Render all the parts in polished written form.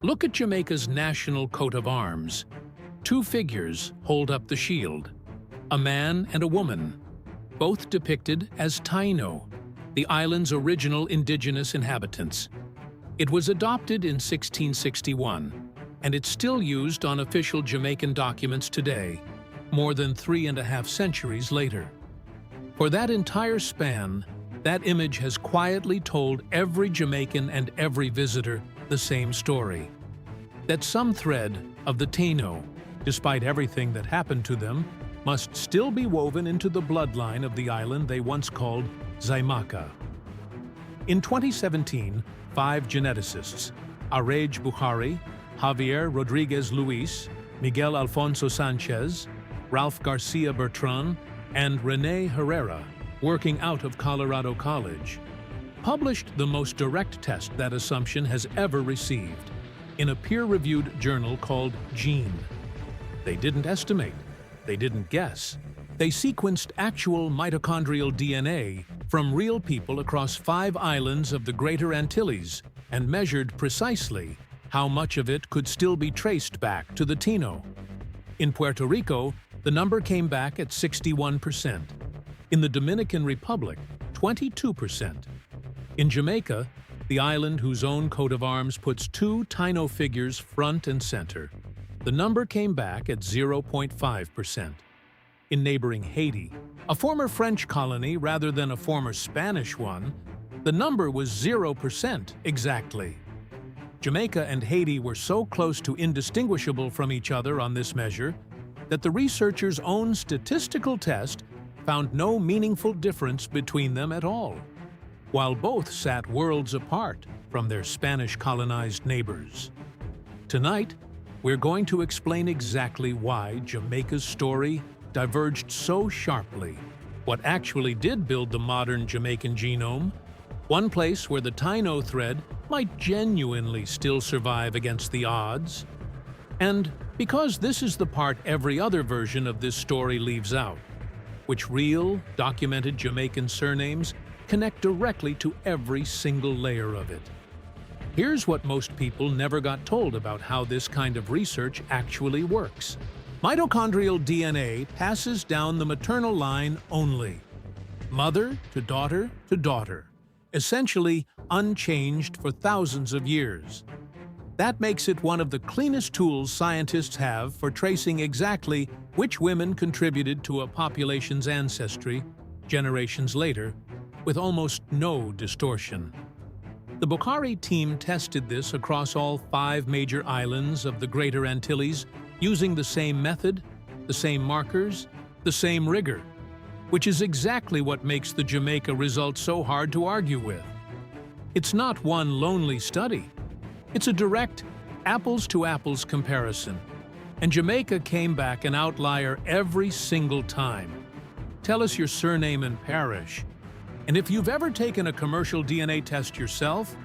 Look at Jamaica's national coat of arms. Two figures hold up the shield, a man and a woman, both depicted as Taino, the island's original indigenous inhabitants. It was adopted in 1661, and it's still used on official Jamaican documents today, more than 3.5 centuries later. For that entire span, that image has quietly told every Jamaican and every visitor the same story: that some thread of the Taino, despite everything that happened to them, must still be woven into the bloodline of the island they once called Jamaica. In 2017, 5 geneticists, Arej Bukhari, Javier Rodriguez Luis, Miguel Alfonso Sanchez, Ralph Garcia Bertrand, and Rene Herrera, working out of Colorado College, published the most direct test that assumption has ever received in a peer-reviewed journal called Gene. They didn't estimate, they didn't guess. They sequenced actual mitochondrial DNA from real people across 5 islands of the Greater Antilles and measured precisely how much of it could still be traced back to the Taino. In Puerto Rico, the number came back at 61%. In the Dominican Republic, 22%. In Jamaica, the island whose own coat of arms puts 2 Taino figures front and center, the number came back at 0.5%. In neighboring Haiti, a former French colony rather than a former Spanish one, the number was 0% exactly. Jamaica and Haiti were so close to indistinguishable from each other on this measure that the researchers' own statistical test found no meaningful difference between them at all, while both sat worlds apart from their Spanish-colonized neighbors. Tonight, we're going to explain exactly why Jamaica's story diverged so sharply, what actually did build the modern Jamaican genome, one place where the Taino thread might genuinely still survive against the odds, and because this is the part every other version of this story leaves out, which real, documented Jamaican surnames connect directly to every single layer of it. Here's what most people never got told about how this kind of research actually works. Mitochondrial DNA passes down the maternal line only, mother to daughter, essentially unchanged for thousands of years. That makes it one of the cleanest tools scientists have for tracing exactly which women contributed to a population's ancestry generations later, with almost no distortion. The Bukhari team tested this across all 5 major islands of the Greater Antilles using the same method, the same markers, the same rigor, which is exactly what makes the Jamaica result so hard to argue with. It's not one lonely study. It's a direct apples-to-apples comparison, and Jamaica came back an outlier every single time. Tell us your surname and parish, and if you've ever taken a commercial DNA test yourself,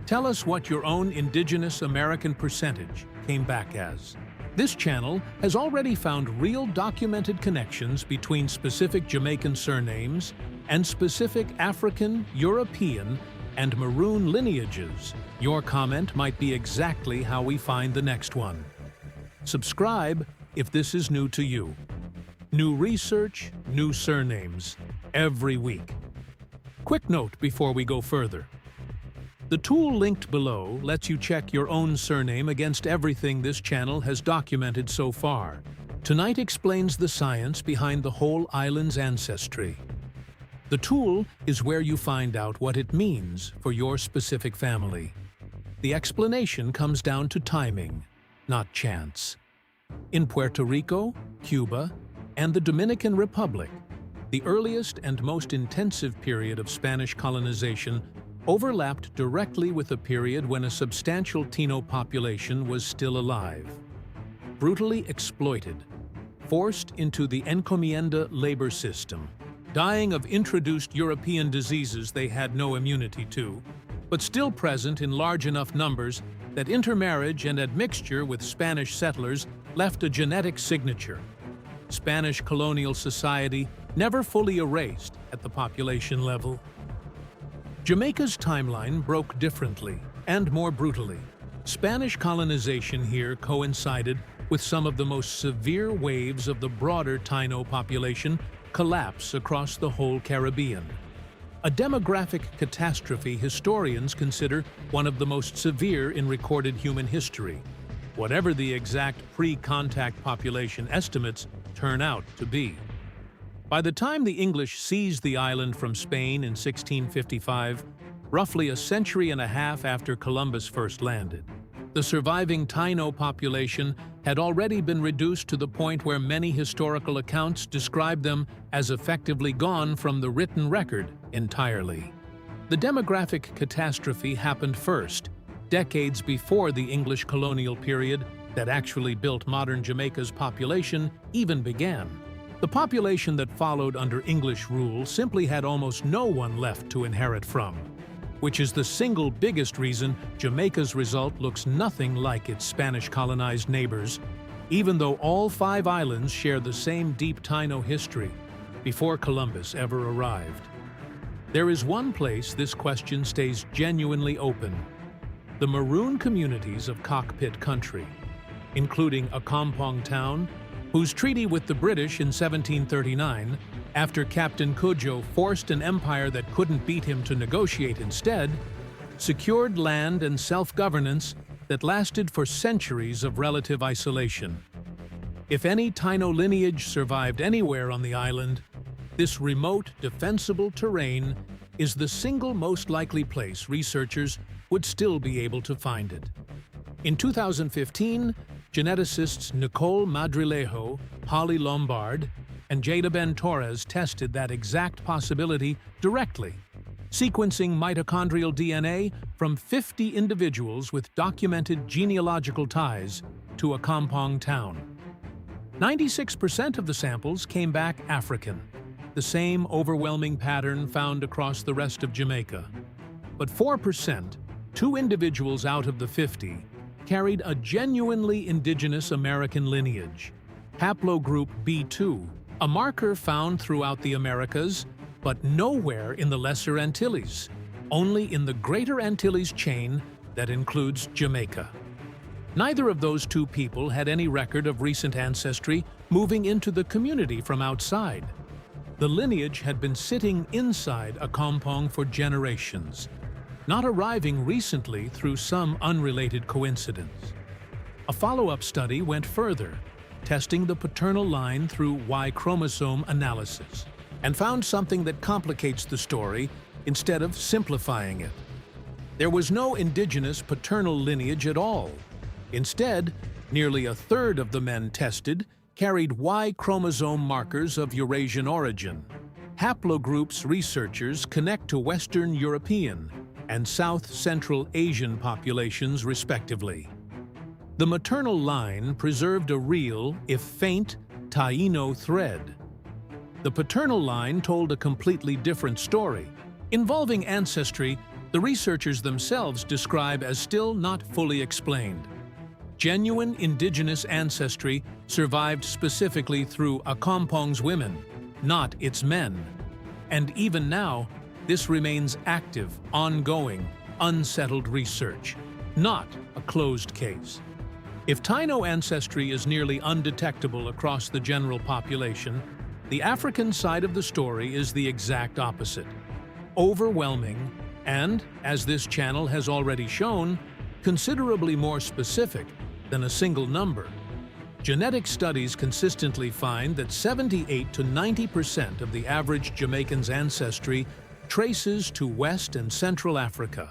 tell us what your own indigenous American percentage came back as. This channel has already found real documented connections between specific Jamaican surnames and specific African, European, and Maroon lineages. Your comment might be exactly how we find the next one. Subscribe if this is new to you. New research, new surnames, every week. Quick note before we go further. The tool linked below lets you check your own surname against everything this channel has documented so far. Tonight explains the science behind the whole island's ancestry. The tool is where you find out what it means for your specific family. The explanation comes down to timing, not chance. In Puerto Rico, Cuba, and the Dominican Republic, the earliest and most intensive period of Spanish colonization overlapped directly with a period when a substantial Taino population was still alive. Brutally exploited, forced into the encomienda labor system, dying of introduced European diseases they had no immunity to, but still present in large enough numbers that intermarriage and admixture with Spanish settlers left a genetic signature. Spanish colonial society never fully erased at the population level. Jamaica's timeline broke differently and more brutally. Spanish colonization here coincided with some of the most severe waves of the broader Taino population collapse across the whole Caribbean. A demographic catastrophe historians consider one of the most severe in recorded human history, whatever the exact pre-contact population estimates turn out to be. By the time the English seized the island from Spain in 1655, roughly a century and a half after Columbus first landed, the surviving Taino population had already been reduced to the point where many historical accounts describe them as effectively gone from the written record entirely. The demographic catastrophe happened first, decades before the English colonial period that actually built modern Jamaica's population even began. The population that followed under English rule simply had almost no one left to inherit from, which is the single biggest reason Jamaica's result looks nothing like its Spanish-colonized neighbors, even though all 5 islands share the same deep Taino history before Columbus ever arrived. There is one place this question stays genuinely open: the Maroon communities of Cockpit Country, including a Kampong town, whose treaty with the British in 1739, after Captain Cudjoe forced an empire that couldn't beat him to negotiate instead, secured land and self-governance that lasted for centuries of relative isolation. If any Taino lineage survived anywhere on the island, this remote, defensible terrain is the single most likely place researchers would still be able to find it. In 2015, geneticists Nicole Madrilejo, Holly Lombard, and Jada Ben Torres tested that exact possibility directly, sequencing mitochondrial DNA from 50 individuals with documented genealogical ties to a Kampong town. 96% of the samples came back African, the same overwhelming pattern found across the rest of Jamaica. But 4%, 2 individuals out of the 50, carried a genuinely indigenous American lineage, haplogroup B2, a marker found throughout the Americas, but nowhere in the Lesser Antilles, only in the Greater Antilles chain that includes Jamaica. Neither of those 2 people had any record of recent ancestry moving into the community from outside. The lineage had been sitting inside a kampong for generations, not arriving recently through some unrelated coincidence. A follow-up study went further, testing the paternal line through Y chromosome analysis, and found something that complicates the story instead of simplifying it. There was no indigenous paternal lineage at all. Instead, nearly a third of the men tested carried Y chromosome markers of Eurasian origin. Haplogroups researchers connect to Western European and South Central Asian populations, respectively. The maternal line preserved a real, if faint, Taino thread. The paternal line told a completely different story, involving ancestry the researchers themselves describe as still not fully explained. Genuine indigenous ancestry survived specifically through a kampong's women, not its men. And even now, this remains active, ongoing, unsettled research, not a closed case. If Taino ancestry is nearly undetectable across the general population, the African side of the story is the exact opposite. Overwhelming and, as this channel has already shown, considerably more specific than a single number. Genetic studies consistently find that 78 to 90% of the average Jamaican's ancestry traces to West and Central Africa,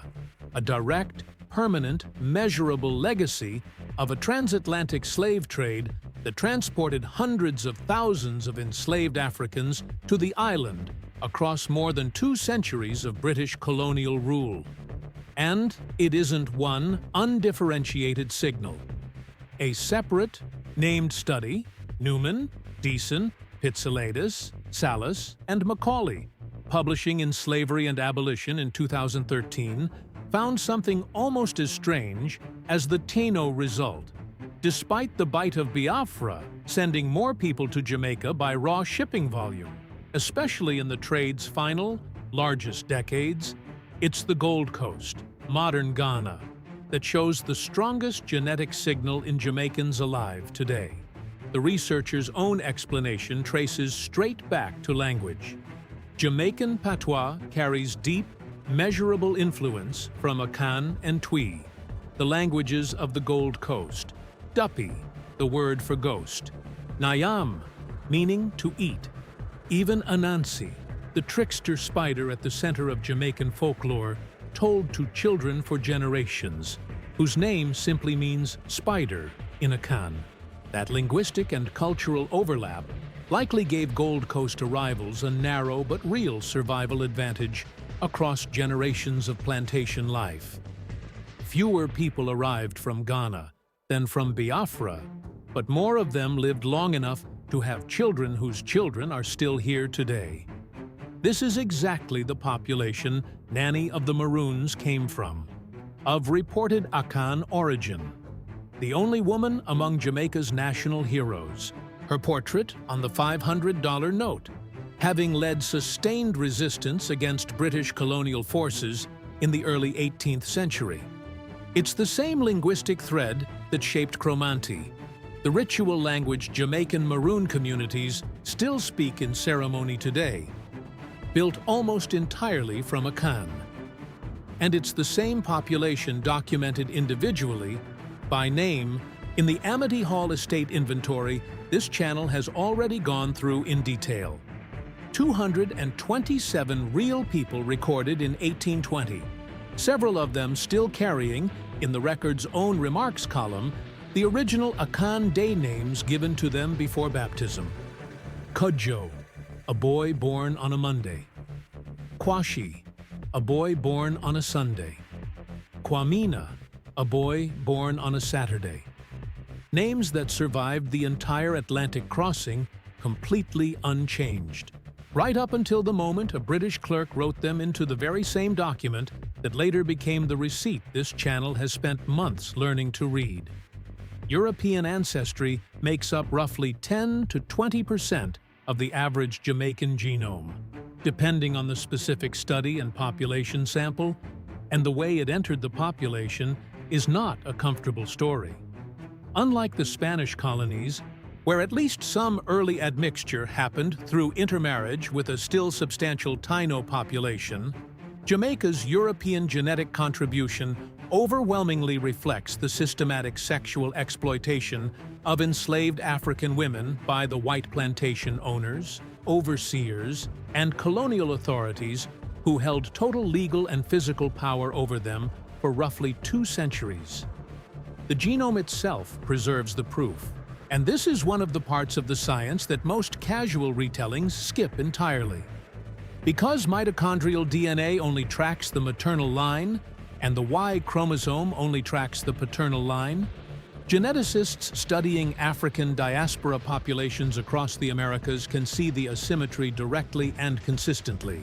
a direct, permanent, measurable legacy of a transatlantic slave trade that transported hundreds of thousands of enslaved Africans to the island across more than 2 centuries of British colonial rule. And it isn't one undifferentiated signal. A separate, named study, Newman, Deason, Pizzolatus, Salas, and Macaulay, publishing in Slavery and Abolition in 2013, found something almost as strange as the Taino result, despite the Bight of Biafra sending more people to Jamaica by raw shipping volume, especially in the trade's final, largest decades. It's the Gold Coast, modern Ghana, that shows the strongest genetic signal in Jamaicans alive today. The researchers' own explanation traces straight back to language. Jamaican patois carries deep, measurable influence from Akan and Twi, the languages of the Gold Coast. Duppy, the word for ghost. Nyam, meaning to eat. Even Anansi, the trickster spider at the center of Jamaican folklore, told to children for generations, whose name simply means spider in Akan. That linguistic and cultural overlap likely gave Gold Coast arrivals a narrow but real survival advantage across generations of plantation life. Fewer people arrived from Ghana than from Biafra, but more of them lived long enough to have children whose children are still here today. This is exactly the population Nanny of the Maroons came from, of reported Akan origin. The only woman among Jamaica's national heroes, her portrait on the $500 note, having led sustained resistance against British colonial forces in the early 18th century. It's the same linguistic thread that shaped Cromanti, the ritual language Jamaican Maroon communities still speak in ceremony today, built almost entirely from Akan. And it's the same population documented individually, by name, in the Amity Hall Estate Inventory this channel has already gone through in detail. 227 real people recorded in 1820, several of them still carrying, in the record's own remarks column, the original Akan day names given to them before baptism. Kudjo, a boy born on a Monday. Kwashi, a boy born on a Sunday. Kwamina, a boy born on a Saturday. Names that survived the entire Atlantic crossing completely unchanged, right up until the moment a British clerk wrote them into the very same document that later became the receipt this channel has spent months learning to read. European ancestry makes up roughly 10 to 20% of the average Jamaican genome, depending on the specific study and population sample, and the way it entered the population is not a comfortable story. Unlike the Spanish colonies, where at least some early admixture happened through intermarriage with a still substantial Taino population, Jamaica's European genetic contribution overwhelmingly reflects the systematic sexual exploitation of enslaved African women by the white plantation owners, overseers, and colonial authorities who held total legal and physical power over them for roughly 2 centuries. The genome itself preserves the proof, and this is one of the parts of the science that most casual retellings skip entirely. Because mitochondrial DNA only tracks the maternal line, and the Y chromosome only tracks the paternal line, geneticists studying African diaspora populations across the Americas can see the asymmetry directly and consistently.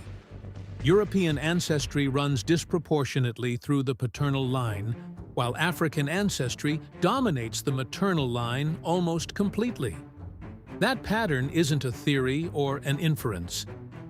European ancestry runs disproportionately through the paternal line, while African ancestry dominates the maternal line almost completely. That pattern isn't a theory or an inference.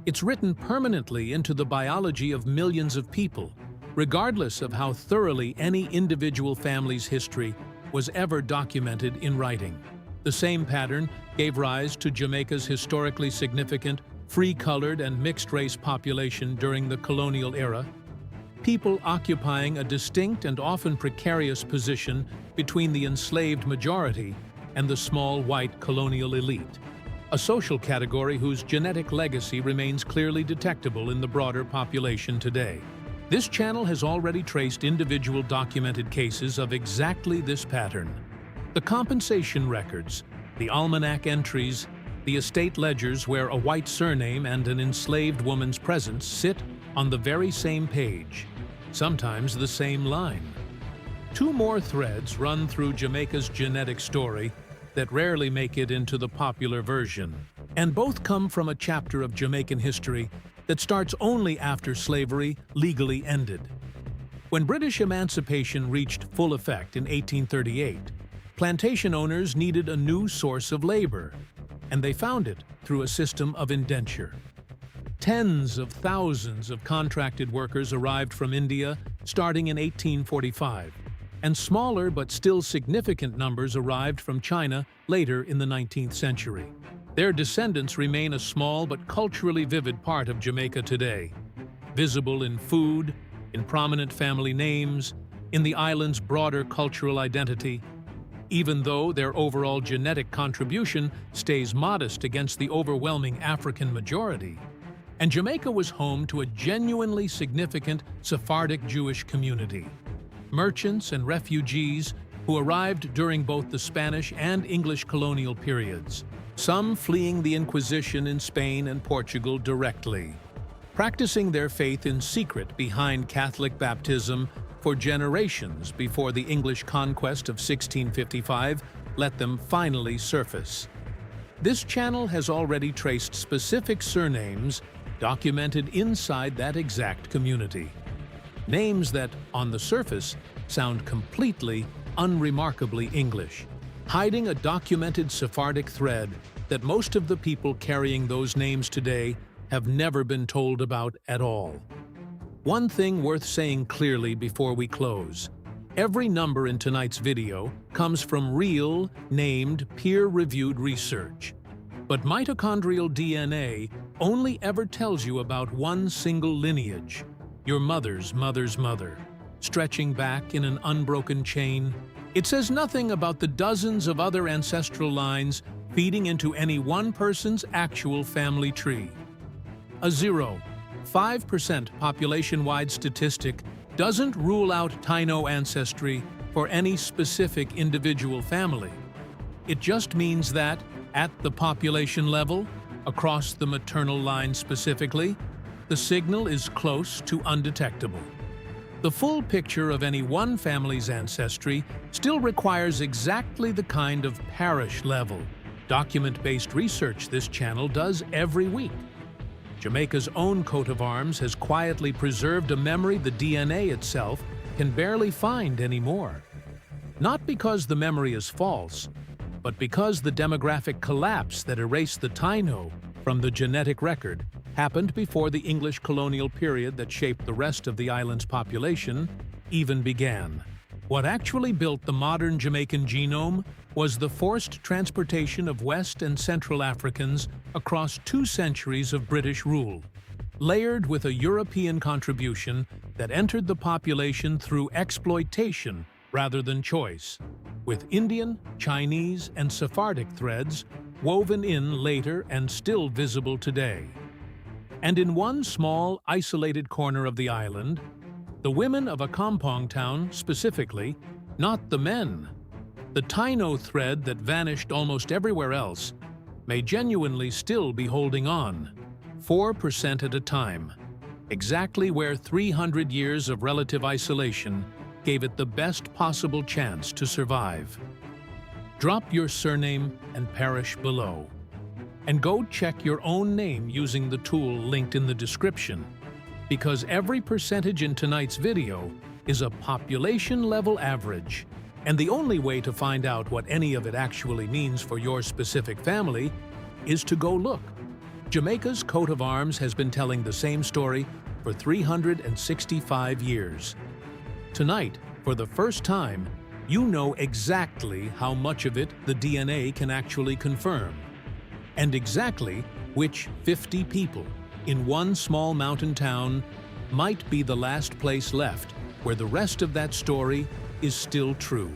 It's written permanently into the biology of millions of people, regardless of how thoroughly any individual family's history was ever documented in writing. The same pattern gave rise to Jamaica's historically significant free-colored and mixed-race population during the colonial era, people occupying a distinct and often precarious position between the enslaved majority and the small white colonial elite, a social category whose genetic legacy remains clearly detectable in the broader population today. This channel has already traced individual documented cases of exactly this pattern. The compensation records, the almanac entries, the estate ledgers where a white surname and an enslaved woman's presence sit on the very same page, sometimes the same line. 2 more threads run through Jamaica's genetic story that rarely make it into the popular version, and both come from a chapter of Jamaican history that starts only after slavery legally ended. When British emancipation reached full effect in 1838, plantation owners needed a new source of labor, and they found it through a system of indenture. Tens of thousands of contracted workers arrived from India starting in 1845, and smaller but still significant numbers arrived from China later in the 19th century. Their descendants remain a small but culturally vivid part of Jamaica today, visible in food, in prominent family names, in the island's broader cultural identity, even though their overall genetic contribution stays modest against the overwhelming African majority. And Jamaica was home to a genuinely significant Sephardic Jewish community. Merchants and refugees who arrived during both the Spanish and English colonial periods, some fleeing the Inquisition in Spain and Portugal directly, practicing their faith in secret behind Catholic baptism for generations before the English conquest of 1655 let them finally surface. This channel has already traced specific surnames documented inside that exact community. Names that, on the surface, sound completely, unremarkably English, hiding a documented Sephardic thread that most of the people carrying those names today have never been told about at all. One thing worth saying clearly before we close: every number in tonight's video comes from real, named, peer-reviewed research. But mitochondrial DNA only ever tells you about one single lineage, your mother's mother's mother, stretching back in an unbroken chain. It says nothing about the dozens of other ancestral lines feeding into any one person's actual family tree. A 0.5% population-wide statistic doesn't rule out Taino ancestry for any specific individual family. It just means that, at the population level, across the maternal line specifically, the signal is close to undetectable. The full picture of any one family's ancestry still requires exactly the kind of parish-level, document-based research this channel does every week. Jamaica's own coat of arms has quietly preserved a memory the DNA itself can barely find anymore. Not because the memory is false, but because the demographic collapse that erased the Taino from the genetic record happened before the English colonial period that shaped the rest of the island's population even began. What actually built the modern Jamaican genome was the forced transportation of West and Central Africans across 2 centuries of British rule, layered with a European contribution that entered the population through exploitation rather than choice, with Indian, Chinese, and Sephardic threads woven in later and still visible today. And in one small, isolated corner of the island, the women of a kampong town specifically, not the men, the Taino thread that vanished almost everywhere else, may genuinely still be holding on, 4% at a time, exactly where 300 years of relative isolation gave it the best possible chance to survive. Drop your surname and parish below, and go check your own name using the tool linked in the description, because every percentage in tonight's video is a population-level average, and the only way to find out what any of it actually means for your specific family is to go look. Jamaica's coat of arms has been telling the same story for 365 years. Tonight, for the first time, you know exactly how much of it the DNA can actually confirm, and exactly which 50 people in one small mountain town might be the last place left where the rest of that story is still true.